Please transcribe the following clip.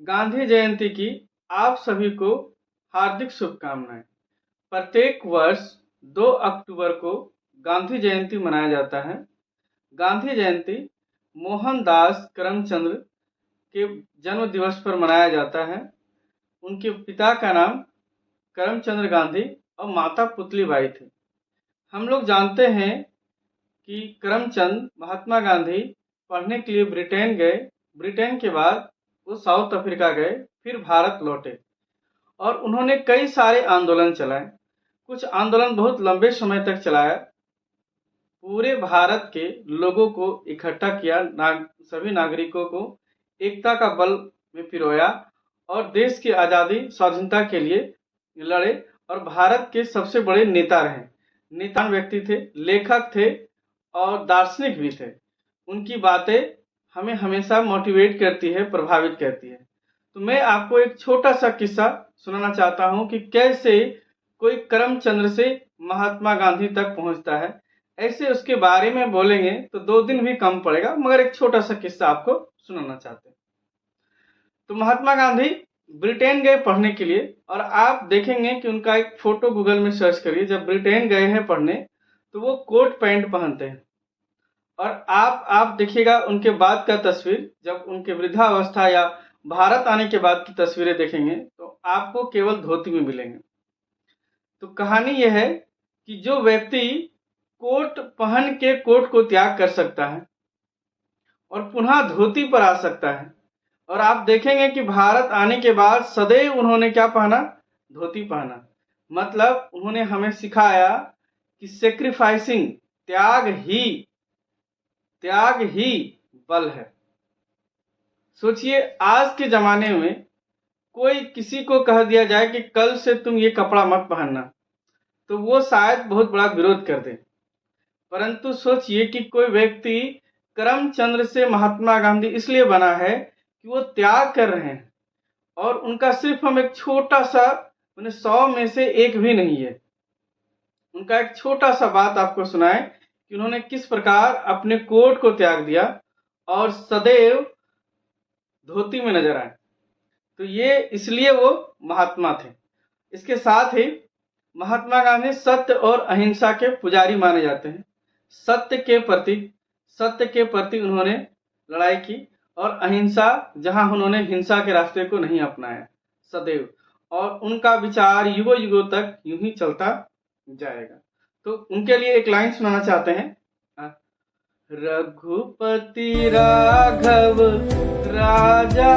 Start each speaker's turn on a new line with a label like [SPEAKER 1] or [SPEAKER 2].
[SPEAKER 1] गांधी जयंती की आप सभी को हार्दिक शुभकामनाएं। प्रत्येक वर्ष 2 अक्टूबर को गांधी जयंती मनाया जाता है। गांधी जयंती मोहनदास करमचंद के जन्म दिवस पर मनाया जाता है। उनके पिता का नाम करमचंद गांधी और माता पुतलीबाई थी। हम लोग जानते हैं कि करमचंद महात्मा गांधी पढ़ने के लिए ब्रिटेन गए। ब्रिटेन के बाद वो साउथ अफ्रीका गए, फिर भारत लौटे और उन्होंने कई सारे आंदोलन चलाए। कुछ आंदोलन बहुत लंबे समय तक चलाया, पूरे भारत के लोगों को इकट्ठा किया, सभी नागरिकों को एकता का बल में पिरोया और देश की आज़ादी स्वाधीनता के लिए लड़े और भारत के सबसे बड़े नेता रहे। नेता व्यक्ति थे, लेखक थे और दार्शनिक भी थे। उनकी बातें हमें हमेशा मोटिवेट करती है, प्रभावित करती है। तो मैं आपको एक छोटा सा किस्सा सुनाना चाहता हूं कि कैसे कोई करमचंद से महात्मा गांधी तक पहुंचता है। ऐसे उसके बारे में बोलेंगे तो 2 दिन भी कम पड़ेगा, मगर एक छोटा सा किस्सा आपको सुनाना चाहते हैं। तो महात्मा गांधी ब्रिटेन गए पढ़ने के लिए और आप देखेंगे कि उनका एक फोटो गूगल में सर्च करिए। जब ब्रिटेन गए हैं पढ़ने तो वो कोट पैंट पहनते हैं और आप देखिएगा उनके बाद का तस्वीर, जब उनके वृद्धावस्था या भारत आने के बाद की तस्वीरें देखेंगे तो आपको केवल धोती में मिलेंगे। तो कहानी यह है कि जो व्यक्ति कोट पहन के कोट को त्याग कर सकता है और पुनः धोती पर आ सकता है, और आप देखेंगे कि भारत आने के बाद सदैव उन्होंने क्या पहना? धोती पहना। मतलब उन्होंने हमें सिखाया कि सेक्रीफाइसिंग, त्याग ही बल है। सोचिए, आज के जमाने में कोई किसी को कह दिया जाए कि कल से तुम ये कपड़ा मत पहनना, तो वो शायद बहुत बड़ा विरोध कर दे। परंतु सोचिए कि कोई व्यक्ति करमचंद से महात्मा गांधी इसलिए बना है कि वो त्याग कर रहे हैं और उनका सिर्फ हम एक छोटा सा, 100 में से एक भी नहीं है, उनका एक छोटा सा बात आपको सुनाए कि उन्होंने किस प्रकार अपने कोट को त्याग दिया और सदैव धोती में नजर आए। तो ये इसलिए वो महात्मा थे। इसके साथ ही महात्मा गांधी सत्य और अहिंसा के पुजारी माने जाते हैं। सत्य के प्रति उन्होंने लड़ाई की और अहिंसा, जहां उन्होंने हिंसा के रास्ते को नहीं अपनाया सदैव, और उनका विचार युगों युगों तक यूं ही चलता जाएगा। तो उनके लिए एक लाइन सुनाना चाहते हैं। रघुपति राघव राजा